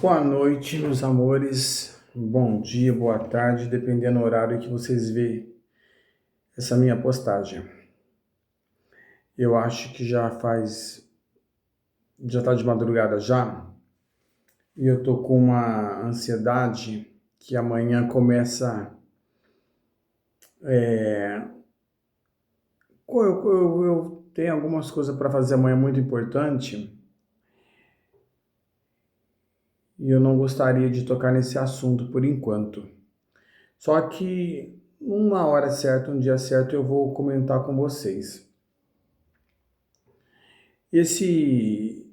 Boa noite, meus amores. Bom dia, boa tarde, dependendo do horário que vocês veem essa minha postagem. Eu acho que já tá de madrugada já, e eu tô com uma ansiedade que amanhã começa. Eu tenho algumas coisas para fazer amanhã muito importante e eu não gostaria de tocar nesse assunto por enquanto. Só que uma hora certa, um dia certo, eu vou comentar com vocês. Esse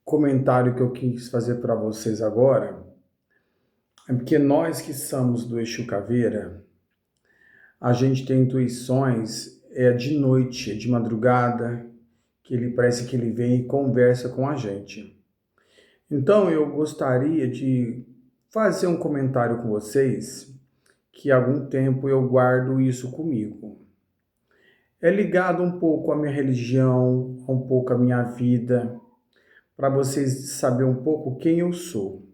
comentário que eu quis fazer para vocês agora é porque nós que somos do Exu Caveira, a gente tem intuições de noite, de madrugada, que ele parece que ele vem e conversa com a gente. Então eu gostaria de fazer um comentário com vocês que há algum tempo eu guardo isso comigo. É ligado um pouco à minha religião, um pouco à minha vida, para vocês saberem um pouco quem eu sou.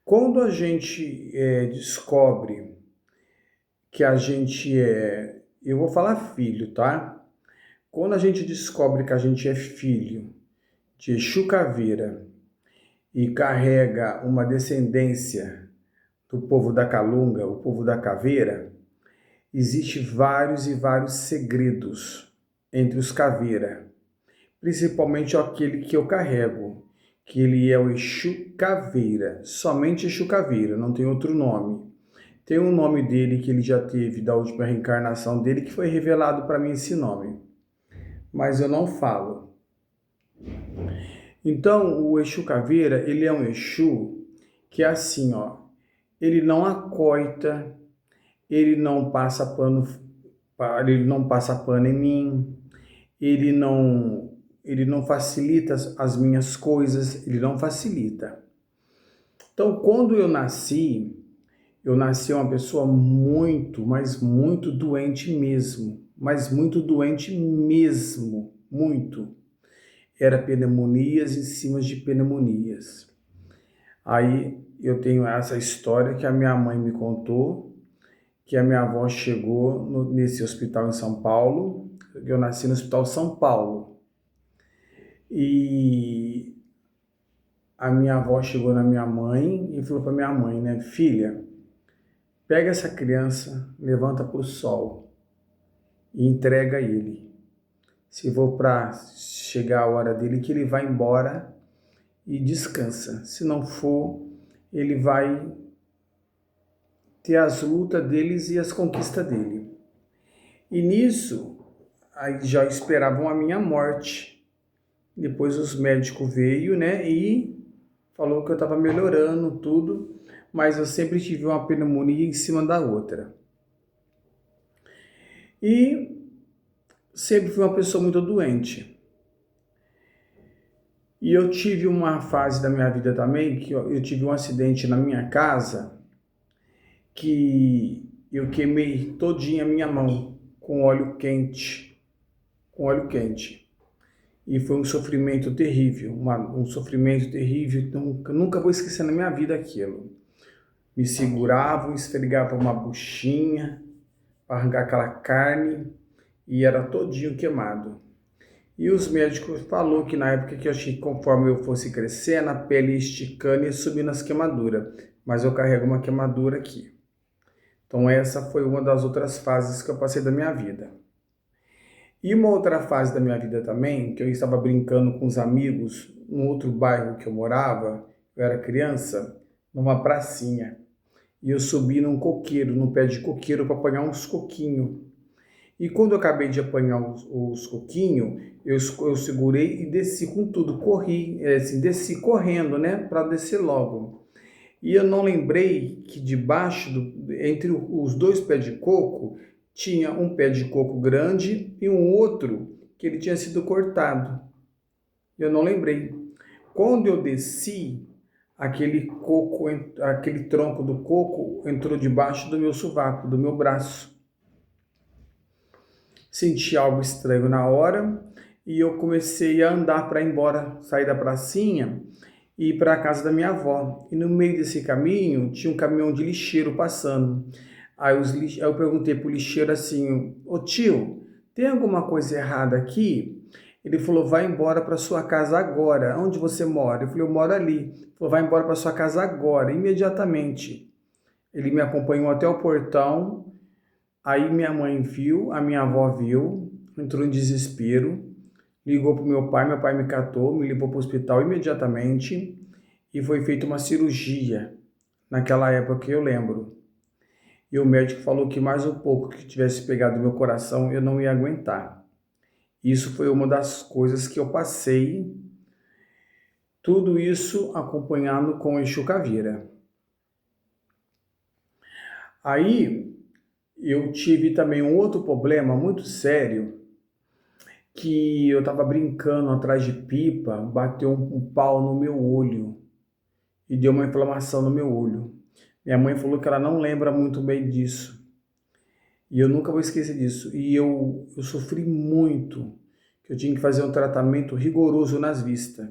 Quando a gente descobre que a gente eu vou falar filho, tá? Quando a gente descobre que a gente é filho de Exu Caveira e carrega uma descendência do povo da Calunga, o povo da Caveira, existe vários e vários segredos entre os Caveira, principalmente aquele que eu carrego, que ele é o Exu Caveira, somente Exu Caveira, não tem outro nome. Tem um nome dele que ele já teve da última reencarnação dele, que foi revelado para mim esse nome, mas eu não falo. Então, o Exu Caveira, ele é um Exu que é assim, ó, ele não acoita, ele não passa pano, ele não passa pano em mim, ele não facilita as minhas coisas, ele não facilita. Então, quando eu nasci uma pessoa muito, mas muito doente mesmo, mas muito doente mesmo, muito. Era pneumonias em cima de pneumonias. Aí eu tenho essa história que a minha mãe me contou, que a minha avó chegou nesse hospital em São Paulo, eu nasci no Hospital São Paulo, e a minha avó chegou na minha mãe e falou para minha mãe, né, filha, pega essa criança, levanta para o sol e entrega ele. Se for para chegar a hora dele, que ele vai embora e descansa. Se não for, ele vai ter as lutas deles e as conquistas dele. E nisso, aí já esperavam a minha morte. Depois os médicos veio, né, e falou que eu estava melhorando tudo, mas eu sempre tive uma pneumonia em cima da outra. E sempre fui uma pessoa muito doente. E eu tive uma fase da minha vida também, que eu tive um acidente na minha casa, que eu queimei todinha a minha mão com óleo quente, E foi um sofrimento terrível, um sofrimento terrível, nunca vou esquecer na minha vida aquilo. Me seguravam, esfregavam uma buchinha para arrancar aquela carne e era todinho queimado. E os médicos falaram que na época que eu achei que conforme eu fosse crescendo, a pele ia esticando e ia subindo as queimaduras. Mas eu carrego uma queimadura aqui. Então essa foi uma das outras fases que eu passei da minha vida. E uma outra fase da minha vida também, que eu estava brincando com os amigos no outro bairro que eu morava, eu era criança, numa pracinha. E eu subi num coqueiro, num pé de coqueiro para apanhar uns coquinhos. E quando eu acabei de apanhar os coquinhos, eu segurei e desci com tudo, corri, assim, desci correndo, né, para descer logo. E eu não lembrei que debaixo, entre os dois pés de coco, tinha um pé de coco grande e um outro que ele tinha sido cortado. Eu não lembrei. Quando eu desci, aquele tronco do coco entrou debaixo do meu sovaco, do meu braço. Senti algo estranho na hora, e eu comecei a andar para ir embora, sair da pracinha e ir para a casa da minha avó. E no meio desse caminho tinha um caminhão de lixeiro passando. Aí eu perguntei pro lixeiro assim: Ô tio, tem alguma coisa errada aqui? Ele falou: vai embora para sua casa agora. Onde você mora? Eu falei: eu moro ali. Ele falou: vai embora para sua casa agora, imediatamente. Ele me acompanhou até o portão. Aí minha mãe viu, a minha avó viu, entrou em desespero, ligou pro meu pai me catou, me levou para o hospital imediatamente e foi feita uma cirurgia. Naquela época que eu lembro. E o médico falou que mais um pouco que tivesse pegado meu coração eu não ia aguentar. Isso foi uma das coisas que eu passei, tudo isso acompanhado com Exu Caveira. Aí eu tive também um outro problema muito sério, que eu estava brincando atrás de pipa, bateu um pau no meu olho e deu uma inflamação no meu olho. Minha mãe falou que ela não lembra muito bem disso. E eu nunca vou esquecer disso. E eu sofri muito, que eu tinha que fazer um tratamento rigoroso nas vistas.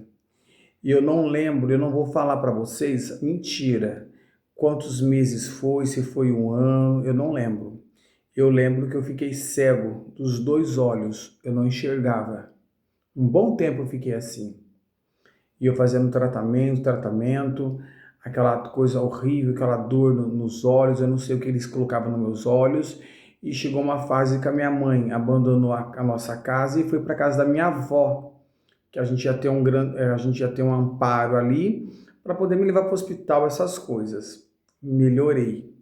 E eu não lembro, eu não vou falar para vocês, mentira, quantos meses foi, se foi um ano, eu não lembro. Eu lembro que eu fiquei cego dos dois olhos, eu não enxergava. Um bom tempo eu fiquei assim. E eu fazendo tratamento, aquela coisa horrível, aquela dor nos olhos, eu não sei o que eles colocavam nos meus olhos. E chegou uma fase que a minha mãe abandonou a nossa casa e foi para a casa da minha avó, que a gente ia ter a gente ia ter um amparo ali para poder me levar para o hospital, essas coisas. Melhorei.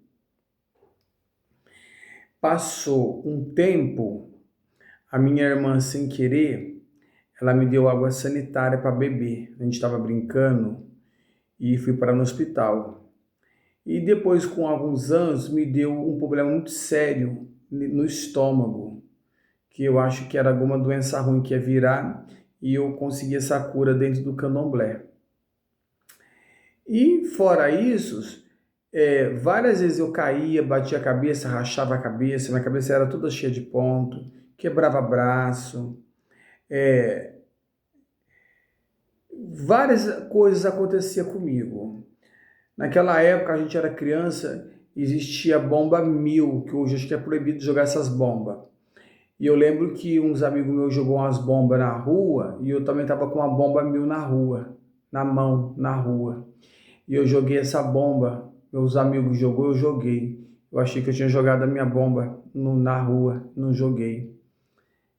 Passou um tempo, a minha irmã, sem querer, ela me deu água sanitária para beber. A gente estava brincando e fui para no hospital. E depois, com alguns anos, me deu um problema muito sério no estômago, que eu acho que era alguma doença ruim que ia virar, e eu consegui essa cura dentro do candomblé. E fora isso, várias vezes eu caía, batia a cabeça, rachava a cabeça, minha cabeça era toda cheia de ponto, quebrava braço, várias coisas aconteciam comigo. Naquela época, a gente era criança, existia a bomba 1000, que hoje acho que é proibido jogar essas bombas. E eu lembro que uns amigos meus jogou umas bombas na rua, e eu também estava com uma bomba 1000 na rua, na mão, na rua. E eu joguei essa bomba, meus amigos jogou, eu joguei. Eu achei que eu tinha jogado a minha bomba na rua, não joguei.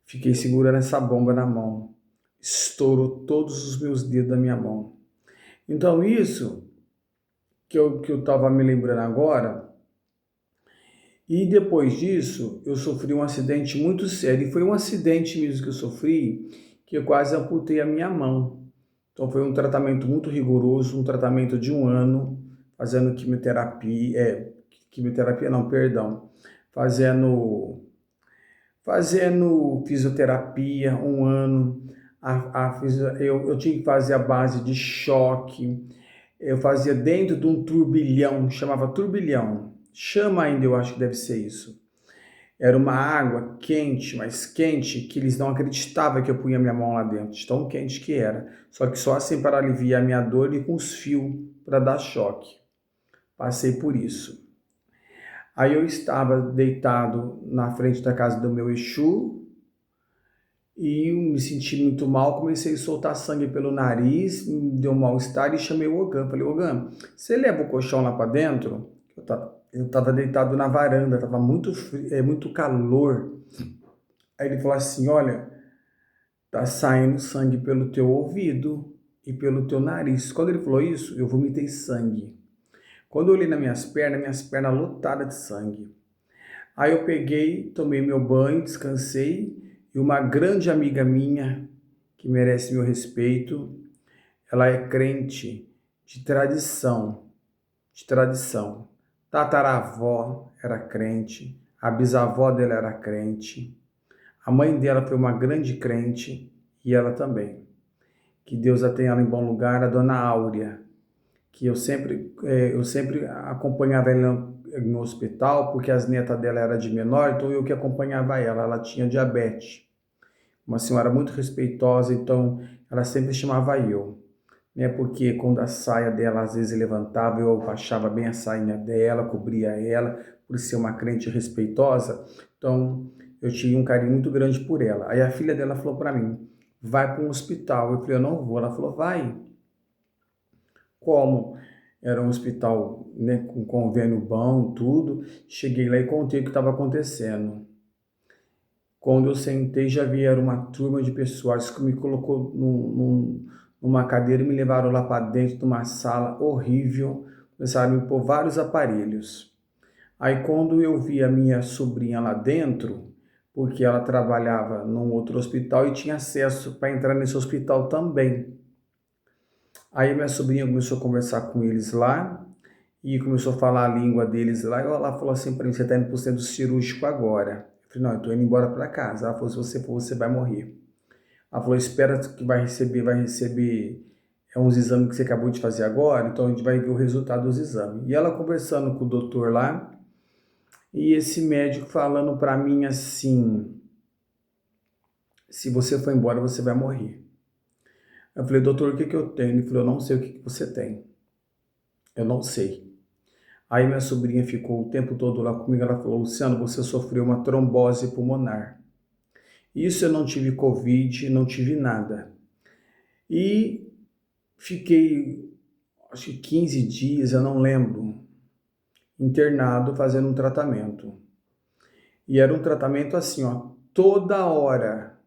Fiquei segurando essa bomba na mão. Estourou todos os meus dedos da minha mão. Então isso que eu estava me lembrando agora. E depois disso, eu sofri um acidente muito sério. E foi um acidente mesmo que eu sofri, que eu quase amputei a minha mão. Então foi um tratamento muito rigoroso, um tratamento de um ano, fazendo quimioterapia não, perdão, fazendo fisioterapia um ano. Eu tinha que fazer a base de choque. Eu fazia dentro de um turbilhão, chamava turbilhão. Chama ainda, eu acho que deve ser isso. Era uma água quente, mas quente, que eles não acreditavam que eu punha minha mão lá dentro, de tão quente que era. Só que só assim para aliviar a minha dor e com os fios para dar choque. Passei por isso. Aí eu estava deitado na frente da casa do meu Exu e me senti muito mal, comecei a soltar sangue pelo nariz, me deu um mal-estar e chamei o Ogã. Falei: Ogã, você leva o colchão lá para dentro? Eu estava deitado na varanda, estava muito frio, muito calor. Aí ele falou assim: olha, tá saindo sangue pelo teu ouvido e pelo teu nariz. Quando ele falou isso, eu vomitei sangue. Quando eu olhei nas minhas pernas lotadas de sangue. Aí eu peguei, tomei meu banho, descansei, e uma grande amiga minha, que merece meu respeito, ela é crente de tradição. Tataravó era crente, a bisavó dela era crente, a mãe dela foi uma grande crente e ela também. Que Deus a tenha ela em bom lugar, a dona Áurea, que eu sempre acompanhava ela no hospital, porque as netas dela eram de menor, então eu que acompanhava ela tinha diabetes. uma senhora muito respeitosa, então ela sempre chamava eu, né? Porque quando a saia dela às vezes levantava, eu abaixava bem a sainha dela, cobria ela, por ser uma crente respeitosa, então eu tinha um carinho muito grande por ela. Aí a filha dela falou para mim, vai para um hospital. Eu falei, eu não vou. Ela falou, vai. Como? Era um hospital, né, com convênio bom, tudo. Cheguei lá e contei o que estava acontecendo. Quando eu sentei, já vieram uma turma de pessoas que me colocou numa cadeira e me levaram lá para dentro de uma sala horrível. Começaram a me pôr vários aparelhos. Aí quando eu vi a minha sobrinha lá dentro, porque ela trabalhava num outro hospital e tinha acesso para entrar nesse hospital também. Aí minha sobrinha começou a conversar com eles lá e começou a falar a língua deles lá. E ela falou assim para mim, você está indo para o centro cirúrgico agora. Eu falei, não, eu estou indo embora para casa. Ela falou, se você for, você vai morrer. Ela falou, espera que vai receber uns exames que você acabou de fazer agora, então a gente vai ver o resultado dos exames. E ela conversando com o doutor lá, e esse médico falando para mim assim, se você for embora, você vai morrer. Eu falei, doutor, o que eu tenho? Ele falou, eu não sei o que você tem. Eu não sei. Aí minha sobrinha ficou o tempo todo lá comigo, ela falou, Luciano, você sofreu uma trombose pulmonar. Isso eu não tive Covid, não tive nada. E fiquei, acho que 15 dias, eu não lembro, internado fazendo um tratamento. E era um tratamento assim, ó, toda hora.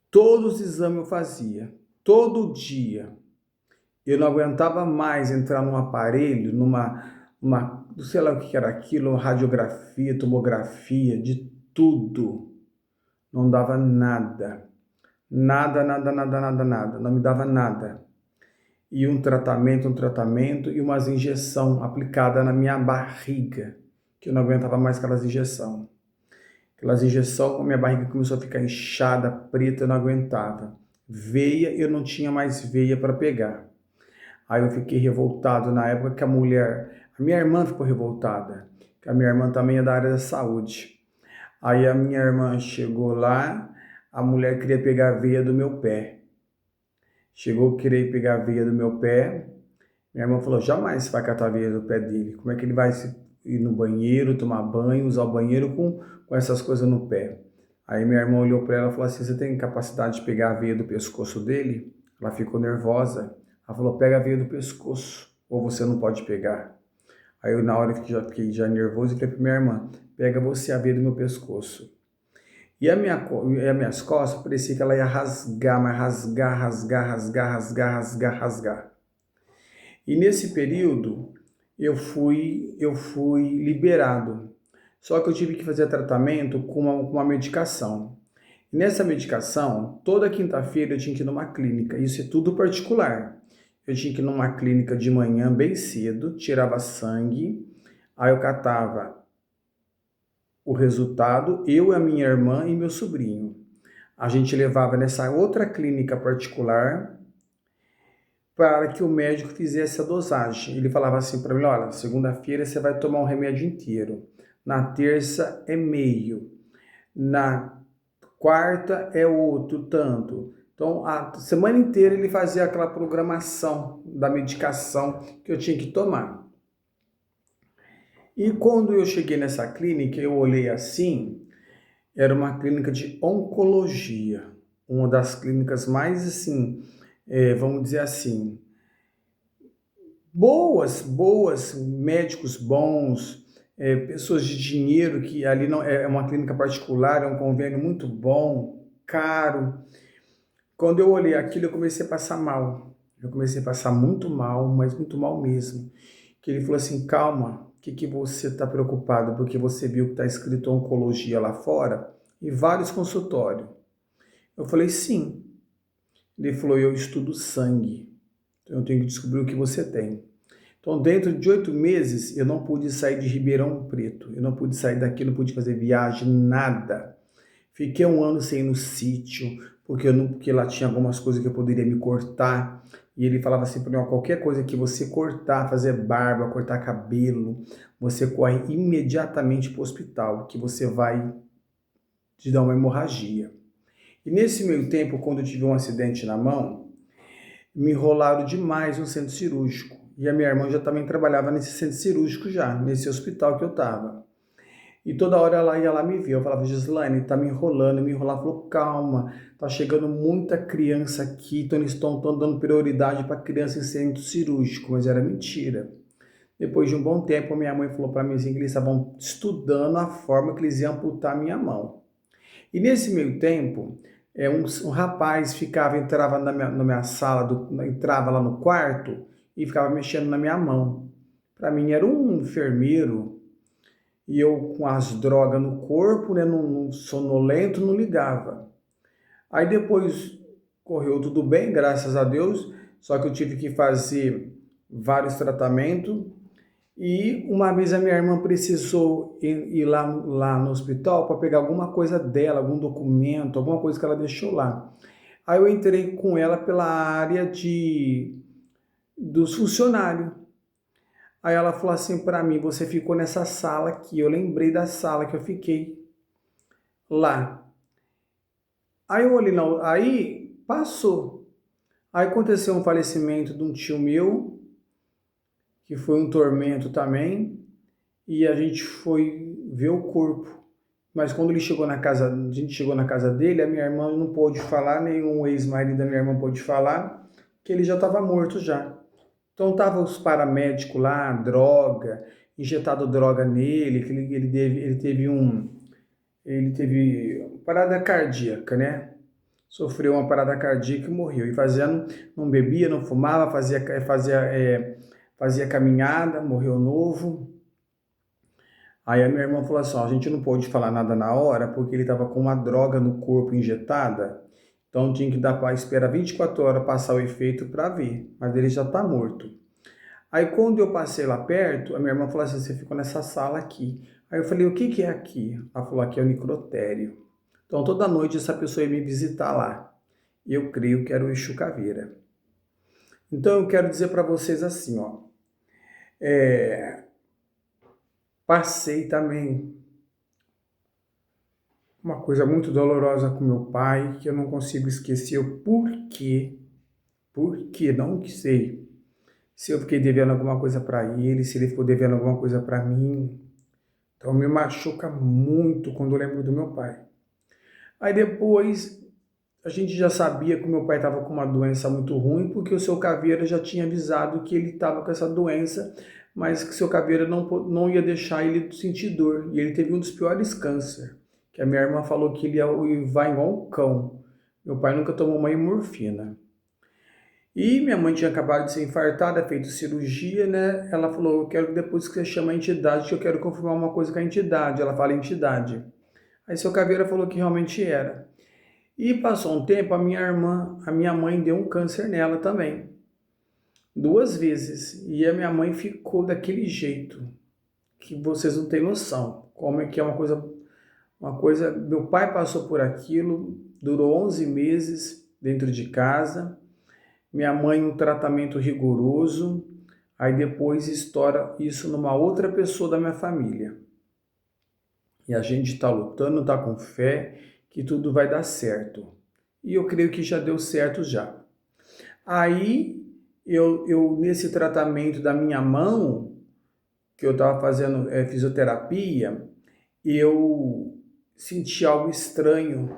Todos os exames eu fazia, todo dia. Eu não aguentava mais entrar num aparelho, sei lá o que era aquilo, radiografia, tomografia, de tudo. Não dava nada. Nada, nada, nada, nada, nada. Não me dava nada. E um tratamento e umas injeção aplicada na minha barriga, que eu não aguentava mais aquelas injeção. Aquelas injeções, a minha barriga começou a ficar inchada, preta, eu não aguentava. Veia, eu não tinha mais veia para pegar. Aí eu fiquei revoltado na época que a minha irmã ficou revoltada, que a minha irmã também é da área da saúde. Aí a minha irmã chegou lá, a mulher queria pegar a veia do meu pé. Chegou a querer pegar a veia do meu pé. Minha irmã falou, jamais vai catar a veia do pé dele. Como é que ele vai ir no banheiro, tomar banho, usar o banheiro com essas coisas no pé? Aí minha irmã olhou para ela e falou assim, você tem capacidade de pegar a veia do pescoço dele? Ela ficou nervosa. Ela falou, pega a veia do pescoço, ou você não pode pegar. Aí eu, na hora que já fiquei já nervoso, falei para minha irmã, pega você a veia do meu pescoço. E as minhas costas, parecia que ela ia rasgar, mas rasgar, rasgar, rasgar, rasgar, rasgar, rasgar. E nesse período, eu fui liberado. Só que eu tive que fazer tratamento com uma medicação. E nessa medicação, toda quinta-feira eu tinha que ir numa clínica. Isso é tudo particular. Eu tinha que ir numa clínica de manhã bem cedo, tirava sangue, aí eu catava o resultado, eu, a minha irmã e meu sobrinho. A gente levava nessa outra clínica particular para que o médico fizesse a dosagem. Ele falava assim para mim, olha, segunda-feira você vai tomar um remédio inteiro, na terça é meio, na quarta é outro tanto. Então, a semana inteira ele fazia aquela programação da medicação que eu tinha que tomar. E quando eu cheguei nessa clínica, eu olhei assim, era uma clínica de oncologia, uma das clínicas mais assim, vamos dizer assim, boas, médicos bons, pessoas de dinheiro, que ali não é uma clínica particular, é um convênio muito bom, caro. Quando eu olhei aquilo, eu comecei a passar mal. Eu comecei a passar muito mal, mas muito mal mesmo. Que ele falou assim, calma, o que você está preocupado? Porque você viu que está escrito oncologia lá fora e vários consultórios. Eu falei, sim. Ele falou, eu estudo sangue. Então eu tenho que descobrir o que você tem. Então, dentro de 8 meses, eu não pude sair de Ribeirão Preto. Eu não pude sair daqui, não pude fazer viagem, nada. Fiquei 1 ano sem ir no sítio, porque lá tinha algumas coisas que eu poderia me cortar. E ele falava assim para mim, qualquer coisa que você cortar, fazer barba, cortar cabelo, você corre imediatamente para o hospital, que você vai de dar uma hemorragia. E nesse meio tempo, quando eu tive um acidente na mão, me enrolaram demais no centro cirúrgico. E a minha irmã já também trabalhava nesse centro cirúrgico já, nesse hospital que eu estava. E toda hora ela ia lá me ver. Eu falava, Gislaine, tá me enrolando, me enrolava. Falou, calma, tá chegando muita criança aqui, então eles estão dando prioridade para criança em centro cirúrgico, mas era mentira. Depois de um bom tempo, a minha mãe falou para mim assim, que eles estavam estudando a forma que eles iam amputar a minha mão. E nesse meio tempo, um rapaz entrava na minha sala, entrava lá no quarto e ficava mexendo na minha mão. Para mim era um enfermeiro e eu com as drogas no corpo, né, num sonolento, não ligava. Aí depois correu tudo bem, graças a Deus, só que eu tive que fazer vários tratamentos e uma vez a minha irmã precisou ir lá no hospital para pegar alguma coisa dela, algum documento, alguma coisa que ela deixou lá. Aí eu entrei com ela pela área dos funcionários. Aí ela falou assim para mim, você ficou nessa sala aqui. Eu lembrei da sala que eu fiquei lá. Aí eu olhei, não, aí passou. Aí aconteceu um falecimento de um tio meu, que foi um tormento também, e a gente foi ver o corpo. Mas quando ele chegou na casa, a gente chegou na casa dele, a minha irmã não pôde falar, nenhum ex-marido da minha irmã pôde falar, que ele já estava morto já. Então tava os paramédicos lá, droga, injetado droga nele, que ele teve parada cardíaca, né? Sofreu uma parada cardíaca e morreu. E não bebia, não fumava, fazia caminhada, morreu novo. Aí a minha irmã falou assim, ó, a gente não pôde falar nada na hora porque ele estava com uma droga no corpo injetada, então tinha que dar para esperar 24 horas passar o efeito para ver, mas ele já está morto. Aí quando eu passei lá perto, a minha irmã falou assim, você ficou nessa sala aqui. Aí eu falei, o que que é aqui? Ela falou, aqui é o necrotério. Então toda noite essa pessoa ia me visitar lá. E eu creio que era o Exu Caveira. Então eu quero dizer para vocês assim, ó, passei também uma coisa muito dolorosa com meu pai, que eu não consigo esquecer o porquê. Porquê, não que sei. Se eu fiquei devendo alguma coisa para ele, se ele ficou devendo alguma coisa para mim. Então me machuca muito quando eu lembro do meu pai. Aí depois a gente já sabia que o meu pai estava com uma doença muito ruim, porque o seu Caveira já tinha avisado que ele estava com essa doença, mas que o seu Caveira não ia deixar ele sentir dor. E ele teve um dos piores câncer, que a minha irmã falou que ele vai igual um cão. Meu pai nunca tomou uma morfina. E minha mãe tinha acabado de ser infartada, feito cirurgia, né? Ela falou, eu quero que depois que você chama a entidade, que eu quero confirmar uma coisa com a entidade. Ela fala entidade. Aí seu Caveira falou que realmente era. E passou um tempo, a minha mãe deu um câncer nela também. 2 vezes. E a minha mãe ficou daquele jeito, que vocês não têm noção. Como é que é uma coisa, meu pai passou por aquilo, durou 11 meses dentro de casa. Minha mãe um tratamento rigoroso, aí depois estoura isso numa outra pessoa da minha família. E a gente está lutando, está com fé, que tudo vai dar certo. E eu creio que já deu certo já. Aí, eu nesse tratamento da minha mão, que eu estava fazendo fisioterapia, eu senti algo estranho.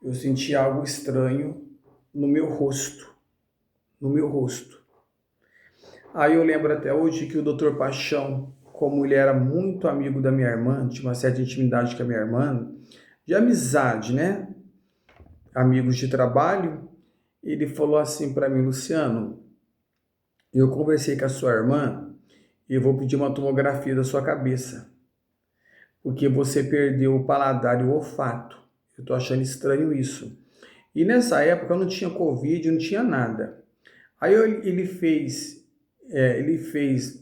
Eu senti algo estranho no meu rosto. No meu rosto. Aí eu lembro até hoje que o Dr. Paixão, como ele era muito amigo da minha irmã, tinha uma certa intimidade com a minha irmã, de amizade, né? Amigos de trabalho, ele falou assim para mim, Luciano, eu conversei com a sua irmã e eu vou pedir uma tomografia da sua cabeça, porque você perdeu o paladar e o olfato. Eu tô achando estranho isso. E nessa época eu não tinha Covid, não tinha nada. Aí ele fez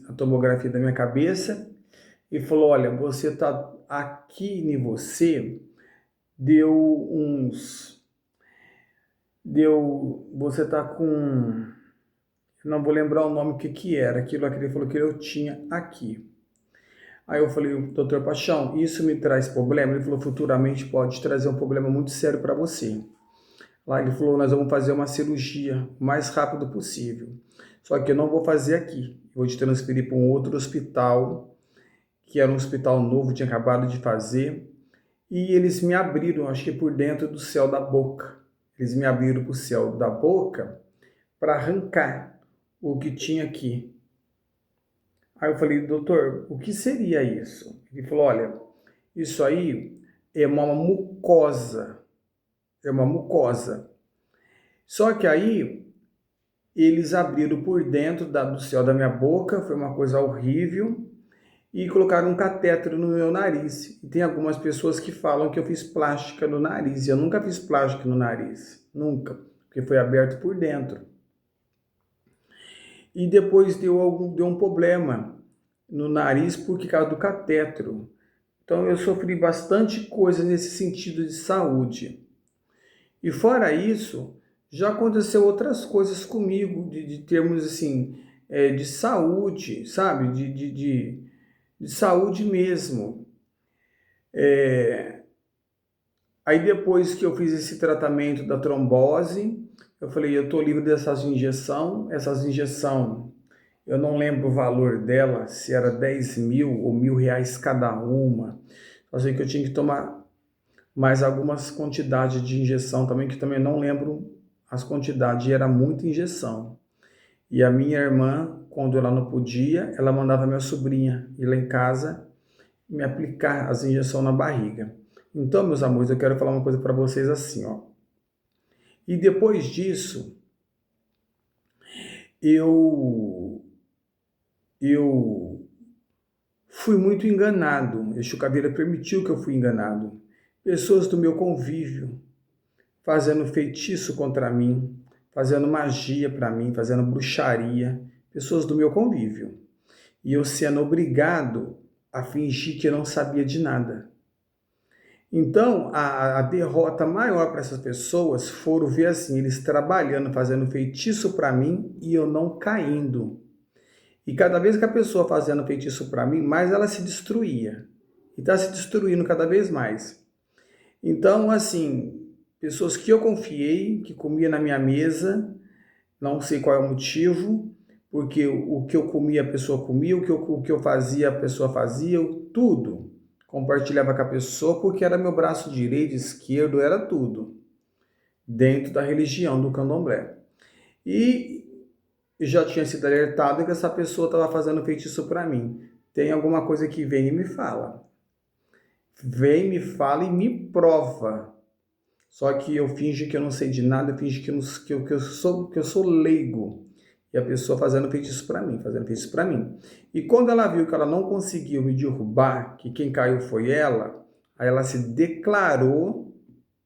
a tomografia da minha cabeça e falou, olha, você tá aqui em você, você tá com, não vou lembrar o nome que era, aquilo que ele falou que eu tinha aqui. Aí eu falei, doutor Paixão, isso me traz problema? Ele falou, futuramente pode trazer um problema muito sério para você. Lá ele falou, nós vamos fazer uma cirurgia o mais rápido possível. Só que eu não vou fazer aqui. Eu vou te transferir para um outro hospital, que era um hospital novo, tinha acabado de fazer. E eles me abriram, acho que por dentro do céu da boca. Eles me abriram para o céu da boca para arrancar o que tinha aqui. Aí eu falei, doutor, o que seria isso? Ele falou, olha, isso aí é uma mucosa. É uma mucosa. Só que aí eles abriram por dentro do céu da minha boca, foi uma coisa horrível, e colocaram um catéter no meu nariz. E tem algumas pessoas que falam que eu fiz plástica no nariz. E eu nunca fiz plástica no nariz, nunca, porque foi aberto por dentro. E depois deu um problema no nariz por causa do catétero. Então eu sofri bastante coisa nesse sentido de saúde. E fora isso, já aconteceu outras coisas comigo, de termos assim, de saúde, sabe? De saúde mesmo. Aí depois que eu fiz esse tratamento da trombose, eu falei, eu estou livre dessas injeções. Essas injeções, eu não lembro o valor dela, se era 10 mil ou R$ 1.000 cada uma. Só sei que eu tinha que tomar mais algumas quantidades de injeção também, que também não lembro as quantidades, e era muita injeção. E a minha irmã, quando ela não podia, ela mandava minha sobrinha ir lá em casa me aplicar as injeções na barriga. Então, meus amores, eu quero falar uma coisa para vocês assim, ó. E depois disso, eu fui muito enganado. Exu Caveira permitiu que eu fui enganado. Pessoas do meu convívio fazendo feitiço contra mim, fazendo magia para mim, fazendo bruxaria. Pessoas do meu convívio. E eu sendo obrigado a fingir que eu não sabia de nada. Então, a derrota maior para essas pessoas foram ver assim, eles trabalhando, fazendo feitiço para mim e eu não caindo. E cada vez que a pessoa fazendo feitiço para mim, mais ela se destruía. E está se destruindo cada vez mais. Então, assim, pessoas que eu confiei, que comia na minha mesa, não sei qual é o motivo, porque o que eu comia a pessoa comia, o que eu fazia a pessoa fazia, tudo. Compartilhava com a pessoa porque era meu braço direito, esquerdo, era tudo. Dentro da religião do candomblé. E já tinha sido alertado que essa pessoa estava fazendo feitiço para mim. Tem alguma coisa que vem e me fala. Vem, me fala e me prova. Só que eu finjo que eu não sei de nada, eu finjo que eu sou leigo. E a pessoa fazendo feitiço para mim, fazendo feitiço para mim. E quando ela viu que ela não conseguiu me derrubar, que quem caiu foi ela, aí ela se declarou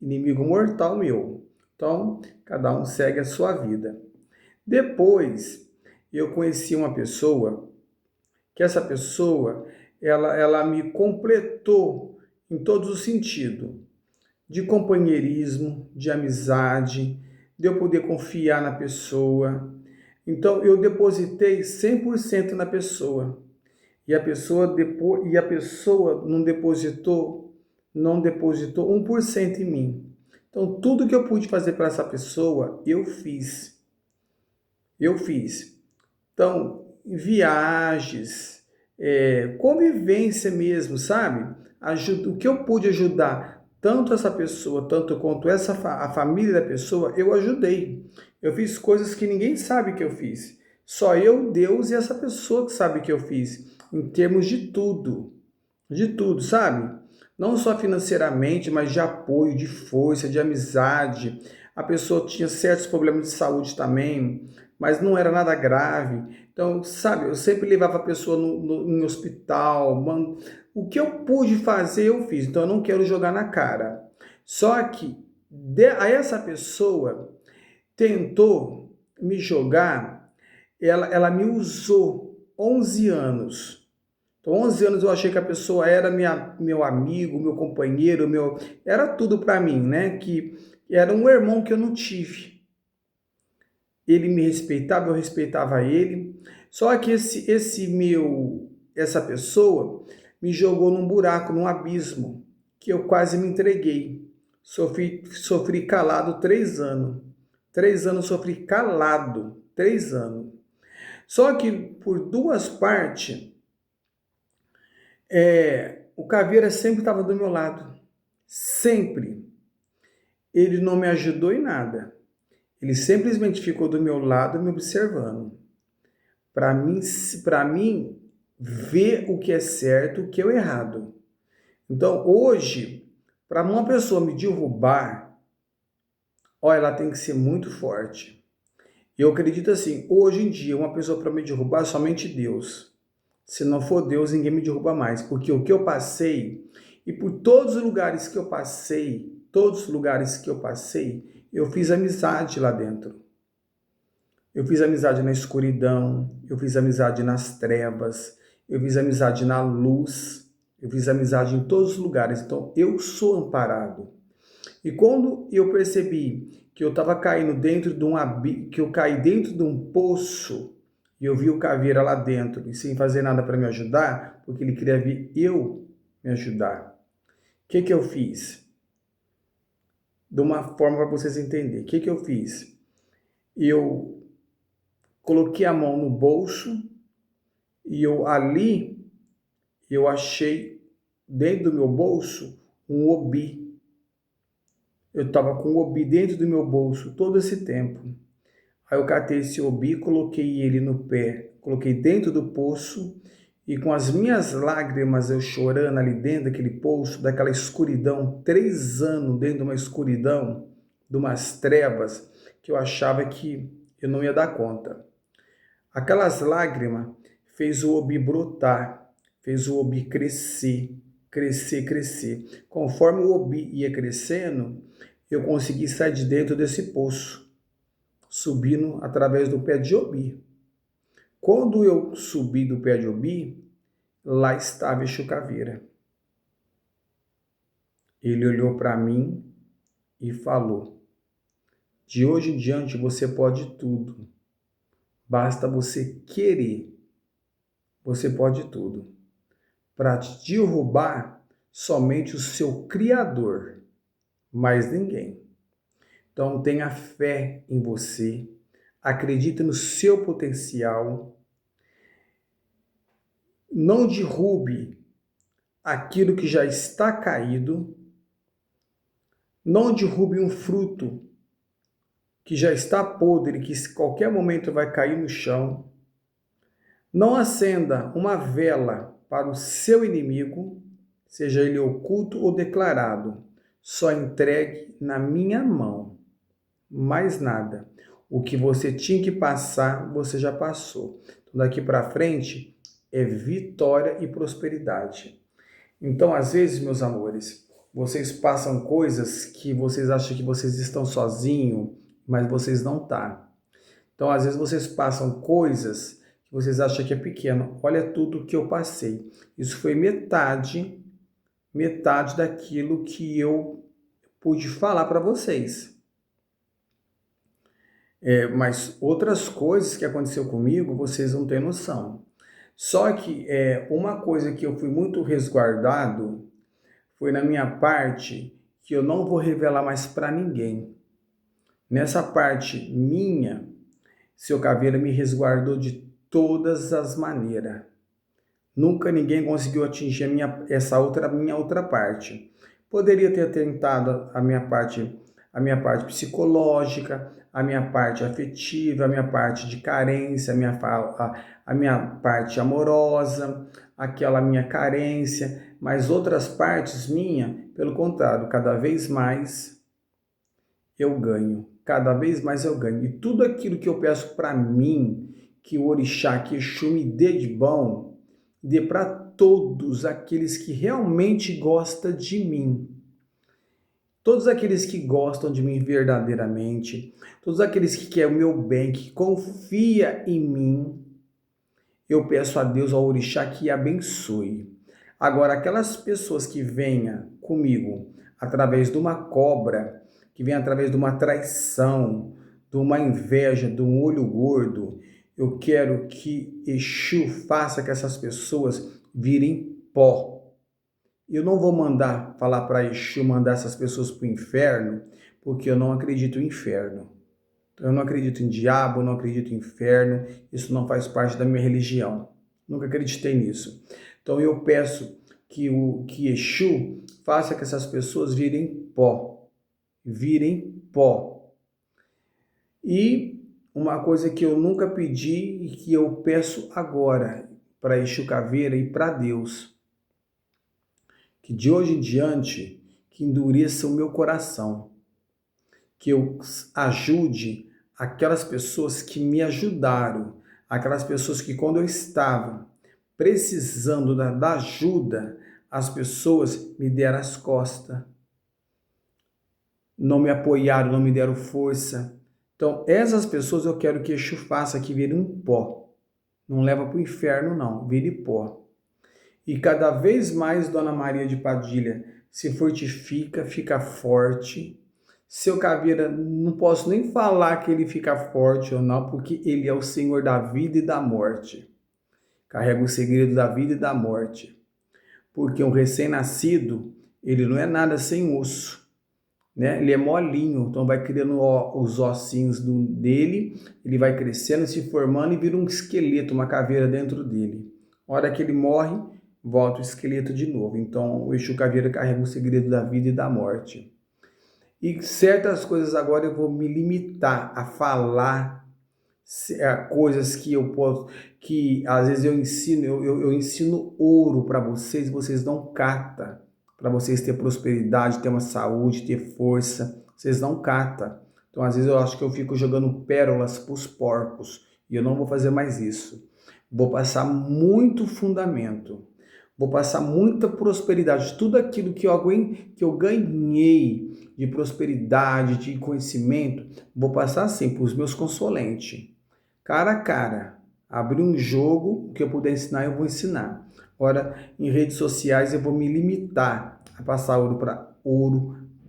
inimigo mortal meu. Então, cada um segue a sua vida. Depois, eu conheci uma pessoa, que essa pessoa, ela me completou em todos os sentidos. De companheirismo, de amizade, de eu poder confiar na pessoa. Então eu depositei 100% na pessoa. E a pessoa não depositou 1% em mim. Então tudo que eu pude fazer para essa pessoa, eu fiz. Eu fiz. Então, viagens, convivência mesmo, sabe? O que eu pude ajudar tanto essa pessoa, tanto quanto a família da pessoa, eu ajudei. Eu fiz coisas que ninguém sabe que eu fiz. Só eu, Deus e essa pessoa que sabe que eu fiz. Em termos de tudo. De tudo, sabe? Não só financeiramente, mas de apoio, de força, de amizade. A pessoa tinha certos problemas de saúde também, mas não era nada grave. Então, sabe, eu sempre levava a pessoa em hospital. O que eu pude fazer, eu fiz. Então, eu não quero jogar na cara. Só que a essa pessoa tentou me jogar, ela me usou 11 anos. Então, 11 anos eu achei que a pessoa era meu amigo, meu companheiro, era tudo para mim, né? Que era um irmão que eu não tive. Ele me respeitava, eu respeitava ele. Só que essa pessoa, me jogou num buraco, num abismo, que eu quase me entreguei. Sofri calado 3 anos. 3 anos sofri calado, 3 anos. Só que por duas partes, o Caveira sempre estava do meu lado. Sempre. Ele não me ajudou em nada. Ele simplesmente ficou do meu lado me observando. Para mim ver o que é certo, o que é errado. Então, hoje, para uma pessoa me derrubar, ó, ela tem que ser muito forte. Eu acredito assim, hoje em dia, uma pessoa para me derrubar, somente Deus. Se não for Deus, ninguém me derruba mais. Porque o que eu passei, e por todos os lugares que eu passei, eu fiz amizade lá dentro. Eu fiz amizade na escuridão, eu fiz amizade nas trevas, eu fiz amizade na luz, eu fiz amizade em todos os lugares. Então, eu sou amparado. E quando eu percebi que eu estava caindo dentro de que eu caí dentro de um poço, e eu vi o Caveira lá dentro, e sem fazer nada para me ajudar, porque ele queria ver eu me ajudar. O que eu fiz? De uma forma para vocês entenderem. O que eu fiz? Eu coloquei a mão no bolso e eu achei dentro do meu bolso um obi. Eu estava com o obi dentro do meu bolso todo esse tempo. Aí eu catei esse obi, coloquei ele no pé, coloquei dentro do poço e com as minhas lágrimas eu chorando ali dentro daquele poço, daquela escuridão, 3 anos dentro de uma escuridão, de umas trevas que eu achava que eu não ia dar conta. Aquelas lágrimas fez o obi brotar, fez o obi crescer, crescer, crescer. Conforme o obi ia crescendo, eu consegui sair de dentro desse poço, subindo através do pé de obi. Quando eu subi do pé de obi, lá estava Exu Caveira. Ele olhou para mim e falou: de hoje em diante você pode tudo. Basta você querer. Você pode tudo. Para te derrubar, somente o seu Criador, mais ninguém. Então tenha fé em você, acredite no seu potencial, não derrube aquilo que já está caído, não derrube um fruto que já está podre, que a qualquer momento vai cair no chão. Não acenda uma vela para o seu inimigo, seja ele oculto ou declarado. Só entregue na minha mão. Mais nada. O que você tinha que passar, você já passou. Então, daqui para frente é vitória e prosperidade. Então, às vezes, meus amores, vocês passam coisas que vocês acham que vocês estão sozinhos, mas vocês não estão. Então, às vezes, vocês passam coisas que vocês acham que é pequeno. Olha tudo que eu passei. Isso foi metade daquilo que eu pude falar para vocês. Mas outras coisas que aconteceu comigo, vocês não têm noção. Só que uma coisa que eu fui muito resguardado foi na minha parte que eu não vou revelar mais para ninguém. Nessa parte minha, seu Caveira me resguardou de todas as maneiras. Nunca ninguém conseguiu atingir minha outra parte. Poderia ter tentado a minha parte psicológica, a minha parte afetiva, a minha parte de carência, a minha parte amorosa, aquela minha carência, mas outras partes minha, pelo contrário, cada vez mais eu ganho, cada vez mais eu ganho. E tudo aquilo que eu peço para mim, que o Orixá, que Exu me dê de bom, dê para todos aqueles que realmente gostam de mim. Todos aqueles que gostam de mim verdadeiramente, todos aqueles que querem o meu bem, que confia em mim, eu peço a Deus, ao Orixá, que abençoe. Agora, aquelas pessoas que venham comigo através de uma cobra, que vem através de uma traição, de uma inveja, de um olho gordo, eu quero que Exu faça que essas pessoas virem pó. Eu não vou falar para Exu mandar essas pessoas para o inferno, porque eu não acredito em inferno. Eu não acredito em diabo, não acredito em inferno, isso não faz parte da minha religião. Nunca acreditei nisso. Então eu peço que Exu faça que essas pessoas virem pó. Virem pó. E uma coisa que eu nunca pedi e que eu peço agora para Exu Caveira e para Deus, que de hoje em diante, que endureça o meu coração, que eu ajude aquelas pessoas que me ajudaram, aquelas pessoas que quando eu estava precisando da ajuda, as pessoas me deram as costas, não me apoiaram, não me deram força. Então, essas pessoas eu quero que Exu faça que virem um pó. Não leva para o inferno, não, vire pó. E cada vez mais, Dona Maria de Padilha, se fortifica, fica forte. Seu Caveira, não posso nem falar que ele fica forte ou não, porque ele é o Senhor da vida e da morte. Carrega o segredo da vida e da morte. Porque um recém-nascido, ele não é nada sem osso, né? Ele é molinho, então vai criando os ossinhos dele, ele vai crescendo, se formando e vira um esqueleto, uma caveira dentro dele. A hora que ele morre, volta o esqueleto de novo. Então o Exu Caveira carrega o segredo da vida e da morte. E certas coisas agora eu vou me limitar a falar coisas que eu posso, que às vezes eu ensino, eu ensino ouro para vocês não catam, para vocês ter prosperidade, ter uma saúde, ter força, vocês não catam. Então às vezes eu acho que eu fico jogando pérolas para os porcos e eu não vou fazer mais isso. Vou passar muito fundamento, vou passar muita prosperidade, tudo aquilo que eu ganhei de prosperidade, de conhecimento, vou passar assim para os meus consulentes. Cara a cara, abrir um jogo, o que eu puder ensinar, eu vou ensinar. Agora, em redes sociais, eu vou me limitar a passar ouro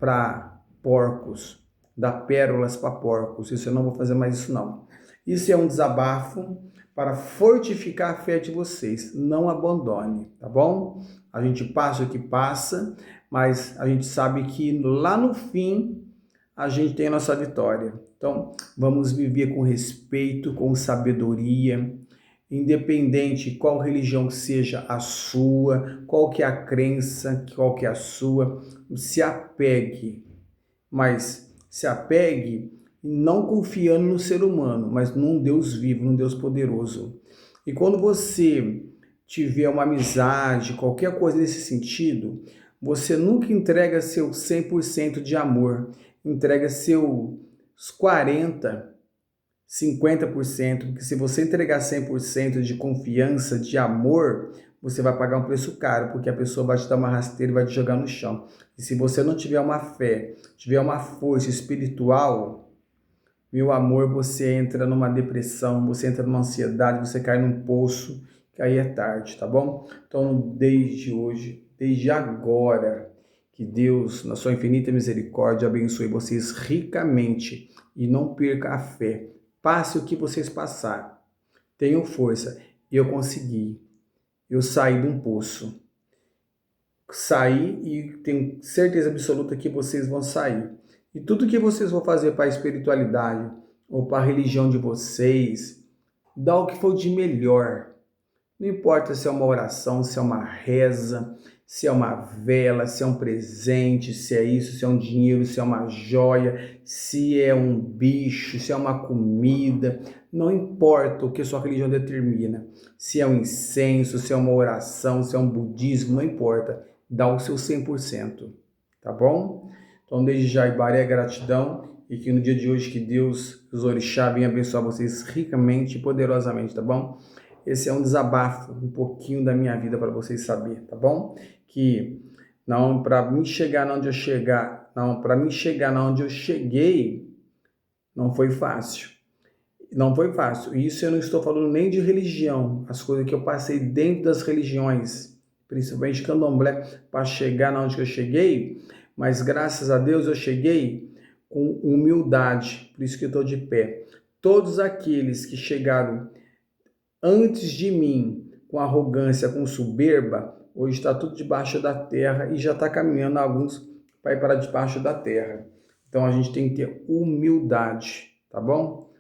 para porcos, dar pérolas para porcos. Isso eu não vou fazer mais isso não. Isso é um desabafo para fortificar a fé de vocês. Não abandone, tá bom? A gente passa o que passa, mas a gente sabe que lá no fim a gente tem a nossa vitória. Então, vamos viver com respeito, com sabedoria, independente qual religião seja a sua, qual que é a crença, qual que é a sua, se apegue, mas se apegue não confiando no ser humano, mas num Deus vivo, num Deus poderoso. E quando você tiver uma amizade, qualquer coisa nesse sentido, você nunca entrega seu 100% de amor, entrega seus 40%, 50%, porque se você entregar 100% de confiança, de amor, você vai pagar um preço caro, porque a pessoa vai te dar uma rasteira e vai te jogar no chão. E se você não tiver uma fé, tiver uma força espiritual, meu amor, você entra numa depressão, você entra numa ansiedade, você cai num poço, que aí é tarde, tá bom? Então, desde hoje, desde agora, que Deus, na sua infinita misericórdia, abençoe vocês ricamente e não perca a fé. Passe o que vocês passaram. Tenham força. Eu consegui. Eu saí de um poço. Saí e tenho certeza absoluta que vocês vão sair. E tudo que vocês vão fazer para a espiritualidade ou para a religião de vocês, dá o que for de melhor. Não importa se é uma oração, se é uma reza, se é uma vela, se é um presente, se é isso, se é um dinheiro, se é uma joia, se é um bicho, se é uma comida. Não importa o que a sua religião determina. Se é um incenso, se é uma oração, se é um budismo, não importa. Dá o seu 100%, tá bom? Então, desde já, Ibaré, gratidão e que no dia de hoje que Deus, os orixás, venha abençoar vocês ricamente e poderosamente, tá bom? Esse é um desabafo, um pouquinho da minha vida para vocês saberem, tá bom? Que não, para mim chegar onde eu cheguei, não foi fácil. Não foi fácil. Isso eu não estou falando nem de religião, as coisas que eu passei dentro das religiões, principalmente candomblé, para chegar onde eu cheguei, mas graças a Deus eu cheguei com humildade, por isso que eu estou de pé. Todos aqueles que chegaram antes de mim, com arrogância, com soberba, Hoje está tudo debaixo da terra e já está caminhando alguns para ir para debaixo da terra. Então a gente tem que ter humildade, tá bom?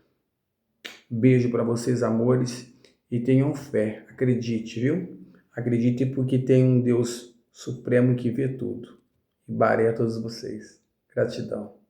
Beijo para vocês, amores, e tenham fé. Acredite, viu? Acredite porque tem um Deus supremo que vê tudo. E baré a todos vocês. Gratidão.